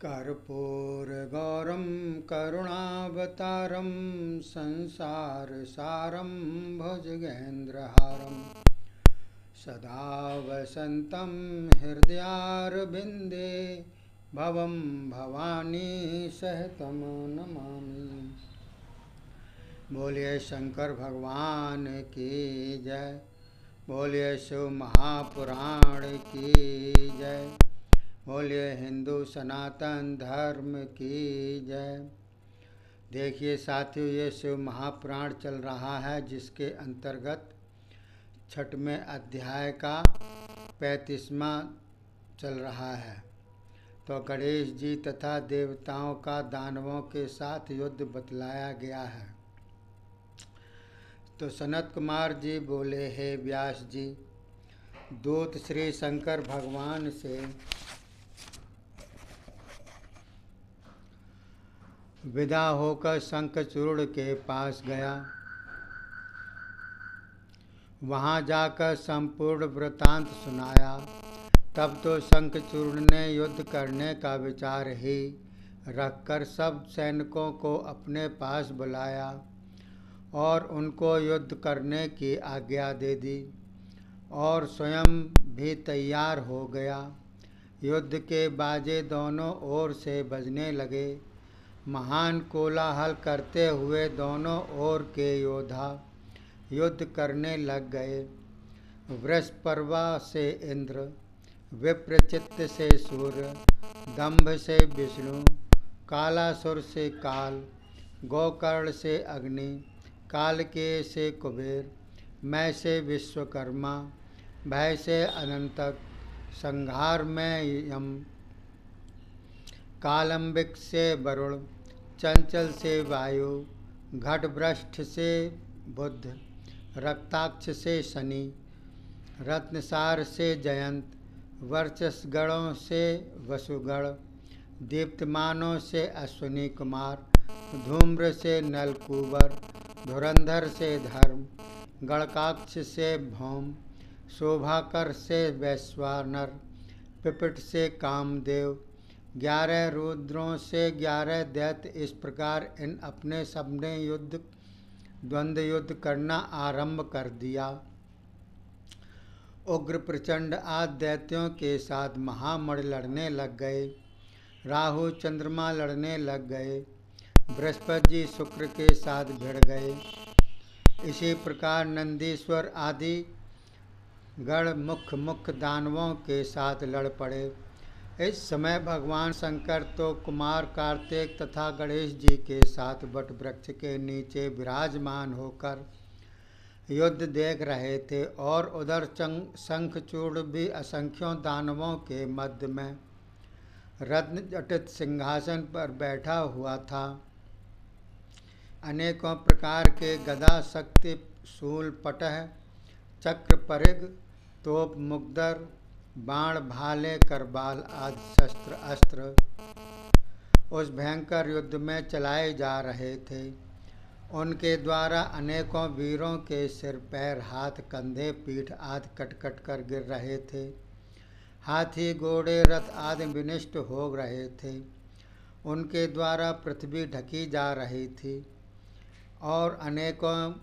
कर्पूरगौरं करुणावतारं संसारसारं भुजगेन्द्रहारं सदा वसन्तं हृदयारविन्दे भवं भवानी सहितं नमामि। बोलिए शंकर भगवान की जय, बोलिए शिव महापुराण की जय, बोलिए हिंदू सनातन धर्म की जय। देखिए साथियों, ये शिव महापुराण चल रहा है जिसके अंतर्गत छठवें अध्याय का 35वां चल रहा है। तो गणेश जी तथा देवताओं का दानवों के साथ युद्ध बतलाया गया है। तो सनत कुमार जी बोले, हे व्यास जी, दूत श्री शंकर भगवान से विदा होकर शंखचूर्ण के पास गया। वहाँ जाकर संपूर्ण वृतांत सुनाया। तब तो शंखचूर्ण ने युद्ध करने का विचार ही रखकर सब सैनिकों को अपने पास बुलाया और उनको युद्ध करने की आज्ञा दे दी और स्वयं भी तैयार हो गया। युद्ध के बाजे दोनों ओर से बजने लगे। महान कोलाहल करते हुए दोनों ओर के योद्धा युद्ध करने लग गए। वृषपर्वा से इंद्र, विप्रचित्त से सूर्य, दंभ से विष्णु, कालासुर से काल, गोकर्ण से अग्नि, कालकेय से कुबेर, मैं से विश्वकर्मा, भय से अनंतक, संहार में यम, कालंबिक से वरुण, चंचल से वायु, घटभ्रष्ट से बुध, रक्ताक्ष से शनि, रत्नसार से जयंत, वर्चस्गणों से वसुगण, दीप्तमानों से अश्विनी कुमार, धूम्र से नलकूबर, धुरंधर से धर्म, गणकाक्ष से भौम, शोभाकर से वैश्वानर, पिपट से कामदेव, 11 रुद्रों से 11 दैत्य। इस प्रकार इन अपने सबने द्वंद्व युद्ध करना आरंभ कर दिया। उग्र प्रचंड आदि दैत्यों के साथ महामण लड़ने लग गए। राहु चंद्रमा लड़ने लग गए। बृहस्पति जी शुक्र के साथ भिड़ गए। इसी प्रकार नंदीश्वर आदि गण मुख्य दानवों के साथ लड़ पड़े। इस समय भगवान शंकर तो कुमार कार्तिक तथा गणेश जी के साथ वट वृक्ष के नीचे विराजमान होकर युद्ध देख रहे थे और उधर शंखचूर्ण भी असंख्यों दानवों के मध्य में रत्न जटित सिंहासन पर बैठा हुआ था। अनेकों प्रकार के गदा, शक्ति, शूल, पटह, चक्र, परिघ, तोप, मुग्दर, बाण, भाले, करबाल आदि शस्त्र अस्त्र उस भयंकर युद्ध में चलाए जा रहे थे। उनके द्वारा अनेकों वीरों के सिर, पैर, हाथ, कंधे, पीठ आदि कट कर गिर रहे थे। हाथी, घोड़े, रथ आदि विनिष्ट हो रहे थे। उनके द्वारा पृथ्वी ढकी जा रही थी और अनेकों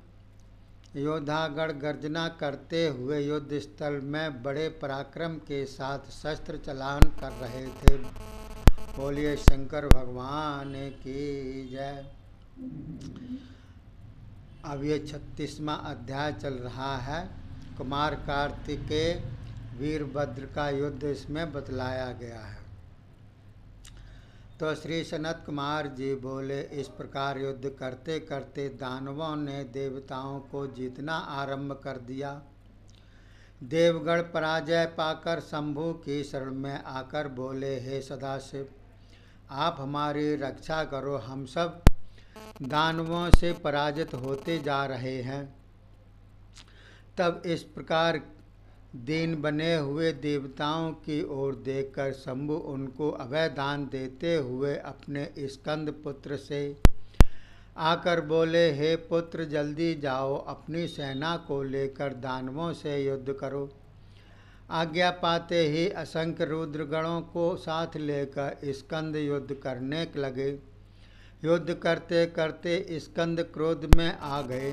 योद्धागण गर्जना करते हुए युद्ध स्थल में बड़े पराक्रम के साथ शस्त्र चलान कर रहे थे। बोलिए शंकर भगवान की जय। अब ये 36वां अध्याय चल रहा है। कुमार कार्तिकेय वीरभद्र का युद्ध इसमें बतलाया गया है। तो श्री सनत कुमार जी बोले, इस प्रकार युद्ध करते करते दानवों ने देवताओं को जीतना आरंभ कर दिया। देवगण पराजय पाकर शंभु की शरण में आकर बोले, हे सदाशिव, आप हमारी रक्षा करो, हम सब दानवों से पराजित होते जा रहे हैं। तब इस प्रकार दीन बने हुए देवताओं की ओर देखकर शंभु उनको अभय दान देते हुए अपने स्कंद पुत्र से आकर बोले, हे पुत्र, जल्दी जाओ, अपनी सेना को लेकर दानवों से युद्ध करो। आज्ञा पाते ही असंख्य रुद्रगणों को साथ लेकर स्कंद युद्ध करने लगे। युद्ध करते करते स्कंद क्रोध में आ गए।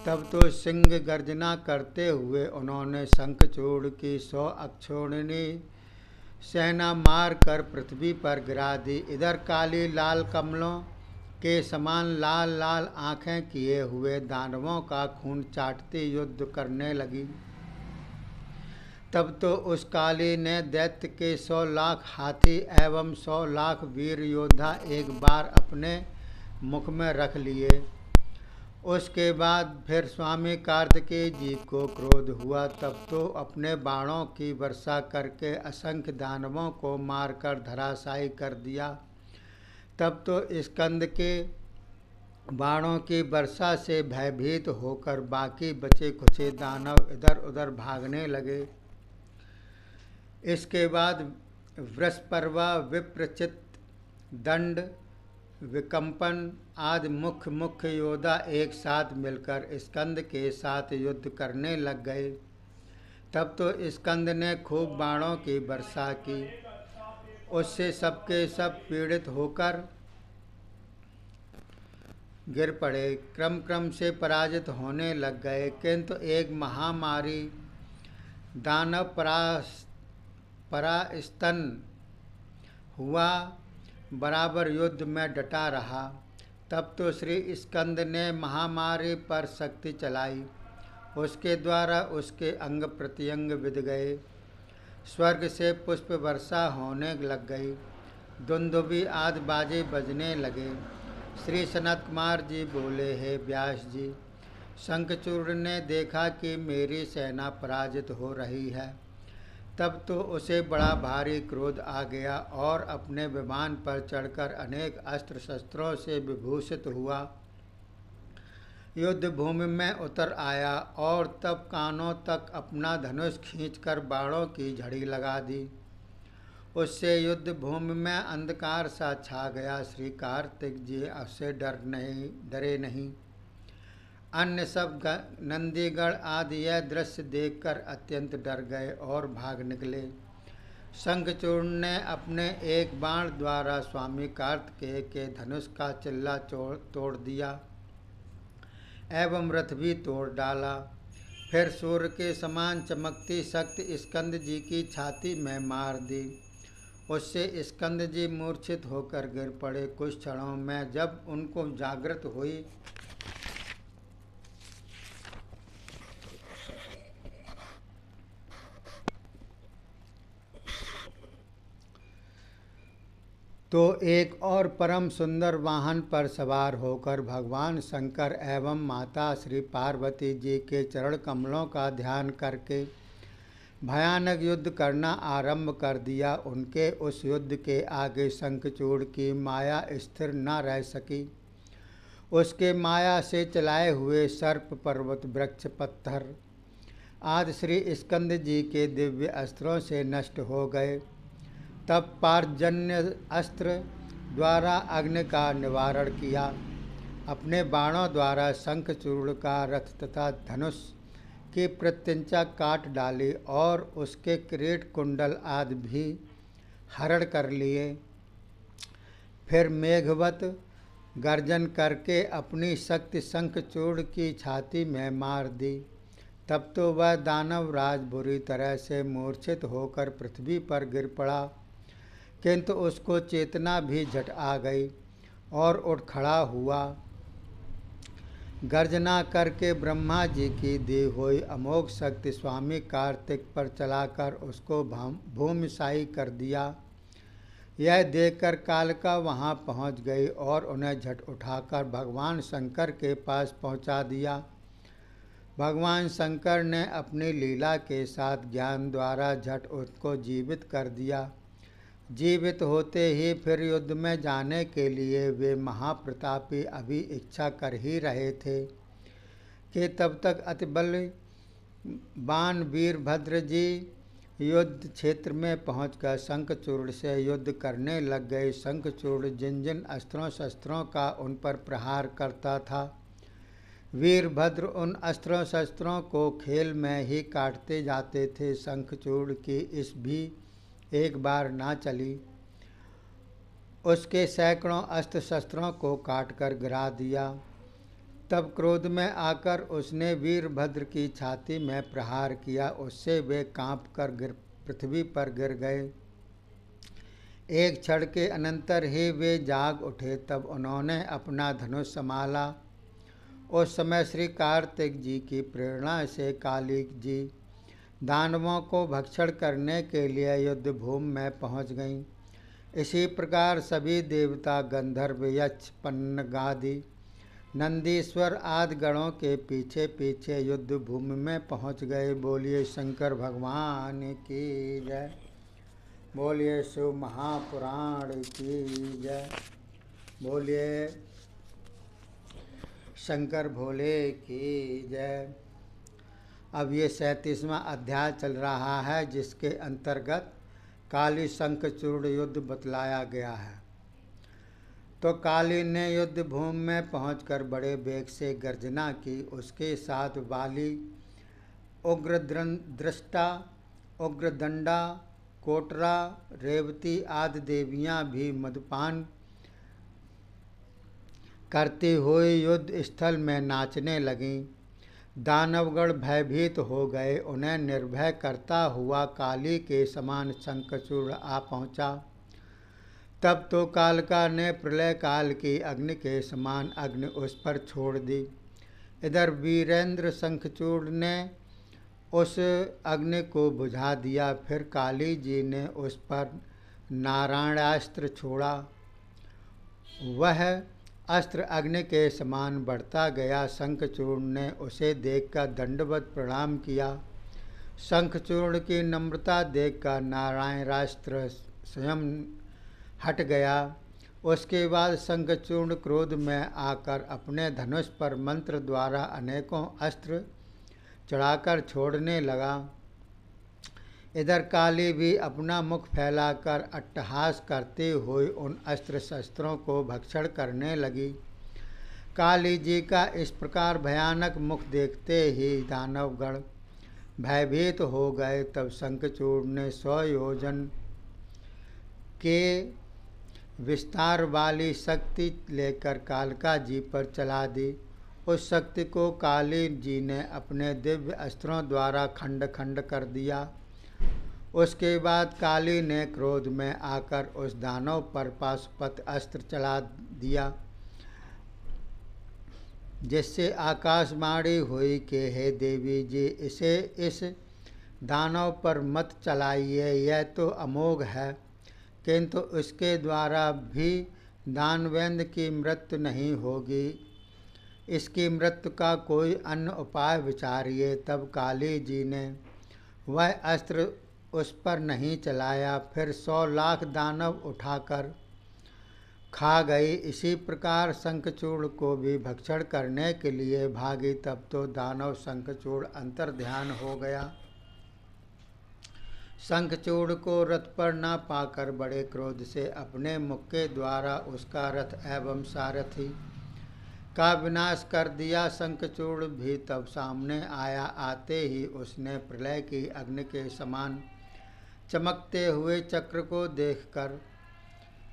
तब तो सिंह गर्जना करते हुए उन्होंने शंखचूड़ की 100 अक्षौहिणी सेना मार कर पृथ्वी पर गिरा दी। इधर काली लाल कमलों के समान लाल लाल आँखें किए हुए दानवों का खून चाटती युद्ध करने लगी। तब तो उस काली ने दैत्य के 100 लाख हाथी एवं 100 लाख वीर योद्धा एक बार अपने मुख में रख लिए। उसके बाद फिर स्वामी कार्तिकेय जी को क्रोध हुआ। तब तो अपने बाणों की वर्षा करके असंख्य दानवों को मारकर धराशायी कर दिया। तब तो स्कंद के बाणों की वर्षा से भयभीत होकर बाकी बचे खुचे दानव इधर उधर भागने लगे। इसके बाद वृषपर्वा, विप्रचित, दंड, विकम्पन आदि मुख्य योद्धा एक साथ मिलकर स्कंद के साथ युद्ध करने लग गए। तब तो स्कंद ने खूब बाणों की वर्षा की। उससे सबके सब पीड़ित होकर गिर पड़े, क्रम से पराजित होने लग गए। किंतु एक महामारी दानव परास्तन हुआ बराबर युद्ध में डटा रहा। तब तो श्री स्कंद ने महामारी पर शक्ति चलाई। उसके द्वारा उसके अंग प्रत्यंग विध गए। स्वर्ग से पुष्प वर्षा होने लग गई। दुंदुभी आदि बाजे बजने लगे। श्री सनत कुमार जी बोले, हे व्यास जी, शंखचूड़ ने देखा कि मेरी सेना पराजित हो रही है। तब तो उसे बड़ा भारी क्रोध आ गया और अपने विमान पर चढ़कर अनेक अस्त्र शस्त्रों से विभूषित हुआ युद्ध भूमि में उतर आया और तब कानों तक अपना धनुष खींचकर बाणों की झड़ी लगा दी। उससे युद्ध भूमि में अंधकार सा छा गया। श्री कार्तिक जी उससे डरे नहीं। अन्य सब नंदीगण आदि यह दृश्य देखकर अत्यंत डर गए और भाग निकले। शंखचूड़ ने अपने एक बाण द्वारा स्वामी कार्तिकेय के धनुष का चिल्ला तोड़ दिया एवं रथ भी तोड़ डाला। फिर सूर्य के समान चमकती शक्ति स्कंद जी की छाती में मार दी। उससे स्कंद जी मूर्छित होकर गिर पड़े। कुछ क्षणों में जब उनको जागृत हुई तो एक और परम सुंदर वाहन पर सवार होकर भगवान शंकर एवं माता श्री पार्वती जी के चरण कमलों का ध्यान करके भयानक युद्ध करना आरंभ कर दिया। उनके उस युद्ध के आगे शंखचूड़ की माया स्थिर न रह सकी। उसके माया से चलाए हुए सर्प, पर्वत, वृक्ष, पत्थर आदि श्री स्कंद जी के दिव्य अस्त्रों से नष्ट हो गए। तब पार्जन्य अस्त्र द्वारा अग्नि का निवारण किया। अपने बाणों द्वारा शंखचूड़ का रथ तथा धनुष की प्रत्यंचा काट डाली और उसके किरीट कुंडल आदि भी हरण कर लिए। फिर मेघवत गर्जन करके अपनी शक्ति शंखचूड़ की छाती में मार दी। तब तो वह दानव राज बुरी तरह से मूर्छित होकर पृथ्वी पर गिर पड़ा, किंतु उसको चेतना भी झट आ गई और उठ खड़ा हुआ। गर्जना करके ब्रह्मा जी की दी हुई अमोघ शक्ति स्वामी कार्तिक पर चलाकर उसको भूमिशायी कर दिया। यह देखकर कालिका वहाँ पहुँच गई और उन्हें झट उठाकर भगवान शंकर के पास पहुँचा दिया। भगवान शंकर ने अपनी लीला के साथ ज्ञान द्वारा झट उसको जीवित कर दिया। जीवित होते ही फिर युद्ध में जाने के लिए वे महाप्रतापी अभी इच्छा कर ही रहे थे कि तब तक अतिबलवान वीरभद्र जी युद्ध क्षेत्र में पहुंचकर शंखचूड़ से युद्ध करने लग गए। शंखचूड़ जिन जिन अस्त्रों शस्त्रों का उन पर प्रहार करता था, वीरभद्र उन अस्त्रों शस्त्रों को खेल में ही काटते जाते थे। शंखचूड़ की इस भी एक बार ना चली, उसके सैकड़ों अस्त्र शस्त्रों को काटकर गिरा दिया। तब क्रोध में आकर उसने वीरभद्र की छाती में प्रहार किया, उससे वे कांप कर पृथ्वी पर गिर गए। एक क्षण के अनंतर ही वे जाग उठे। तब उन्होंने अपना धनुष संभाला। उस समय श्री कार्तिक जी की प्रेरणा से काली जी दानवों को भक्षण करने के लिए युद्ध भूमि में पहुंच गईं। इसी प्रकार सभी देवता, गंधर्व, यक्ष, पन्नगादि, नंदीश्वर आदि गणों के पीछे पीछे युद्ध भूमि में पहुंच गए। बोलिए शंकर भगवान की जय। बोलिए शिव महापुराण की जय। बोलिए शंकर भोले की जय। अब ये 37वां अध्याय चल रहा है, जिसके अंतर्गत काली शंखचूड़ युद्ध बतलाया गया है। तो काली ने युद्ध भूमि में पहुंचकर बड़े वेग से गर्जना की। उसके साथ वाली, उग्रदृष्टा, उग्रदंडा, कोटरा, रेवती आदि देवियां भी मदपान करती हुई युद्ध स्थल में नाचने लगीं। दानवगण भयभीत हो गए। उन्हें निर्भय करता हुआ काली के समान शंखचूड़ आ पहुंचा। तब तो कालिका ने प्रलय काल की अग्नि के समान अग्नि उस पर छोड़ दी। इधर वीरेंद्र शंखचूड़ ने उस अग्नि को बुझा दिया। फिर काली जी ने उस पर नारायणास्त्र छोड़ा। वह अस्त्र अग्नि के समान बढ़ता गया। शंखचूड़ ने उसे देखकर दंडवत प्रणाम किया। शंखचूड़ की नम्रता देखकर नारायणास्त्र स्वयं हट गया। उसके बाद शंखचूड़ क्रोध में आकर अपने धनुष पर मंत्र द्वारा अनेकों अस्त्र चढ़ाकर छोड़ने लगा। इधर काली भी अपना मुख फैलाकर अट्टहास करते हुए उन अस्त्र शस्त्रों को भक्षण करने लगी। काली जी का इस प्रकार भयानक मुख देखते ही दानवगण भयभीत हो गए। तब शंखचूड़ ने 100 योजन के विस्तार वाली शक्ति लेकर कालिका जी पर चला दी। उस शक्ति को काली जी ने अपने दिव्य अस्त्रों द्वारा खंड खंड कर दिया। उसके बाद काली ने क्रोध में आकर उस दानव पर पाशुपत अस्त्र चला दिया, जिससे आकाशवाणी हुई कि हे देवी जी, इसे इस दानव पर मत चलाइए, यह तो अमोघ है, किंतु उसके द्वारा भी दानवेंद्र की मृत्यु नहीं होगी। इसकी मृत्यु का कोई अन्य उपाय विचारिए। तब काली जी ने वह अस्त्र उस पर नहीं चलाया। फिर 100 लाख दानव उठाकर खा गई। इसी प्रकार शंखचूड़ को भी भक्षण करने के लिए भागी। तब तो दानव शंखचूड़ अंतर्ध्यान हो गया। शंखचूड़ को रथ पर न पाकर बड़े क्रोध से अपने मुख के द्वारा उसका रथ एवं सारथी का विनाश कर दिया। शंखचूड़ भी तब सामने आया। आते ही उसने प्रलय की अग्नि के समान चमकते हुए चक्र को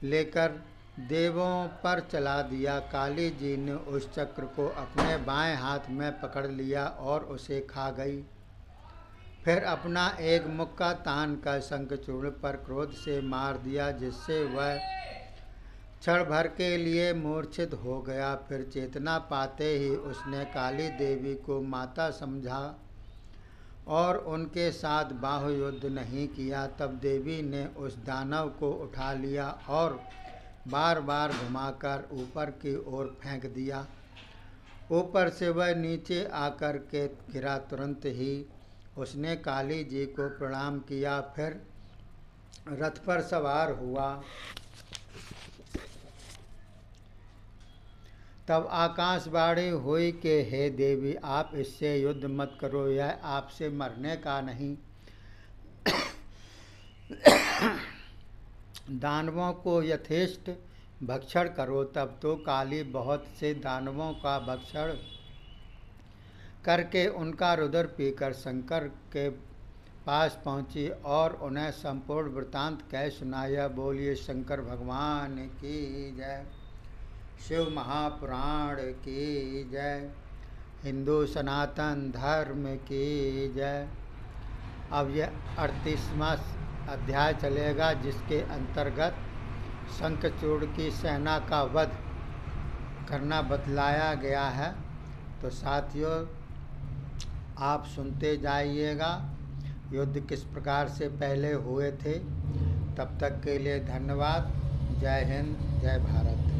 लेकर देवों पर चला दिया। काली जी ने उस चक्र को अपने बाएं हाथ में पकड़ लिया और उसे खा गई। फिर अपना एक मुक्का तान कर शंखचूड़ पर क्रोध से मार दिया, जिससे वह क्षण भर के लिए मूर्छित हो गया। फिर चेतना पाते ही उसने काली देवी को माता समझा और उनके साथ बाहुयुद्ध नहीं किया। तब देवी ने उस दानव को उठा लिया और बार बार घुमाकर ऊपर की ओर फेंक दिया। ऊपर से वह नीचे आकर के गिरा। तुरंत ही उसने काली जी को प्रणाम किया। फिर रथ पर सवार हुआ। तब आकाशवाणी हुई कि हे देवी, आप इससे युद्ध मत करो, यह आपसे मरने का नहीं। दानवों को यथेष्ट भक्षण करो। तब तो काली बहुत से दानवों का भक्षण करके उनका रुधिर पीकर शंकर के पास पहुँची और उन्हें संपूर्ण वृतांत कह सुनाया। बोलिए शंकर भगवान की जय। शिव महापुराण की जय। हिंदू सनातन धर्म की जय। अब यह 38वां अध्याय चलेगा, जिसके अंतर्गत शंखचूड़ की सेना का वध करना बतलाया गया है। तो साथियों, आप सुनते जाइएगा युद्ध किस प्रकार से पहले हुए थे। तब तक के लिए धन्यवाद। जय हिंद, जय भारत।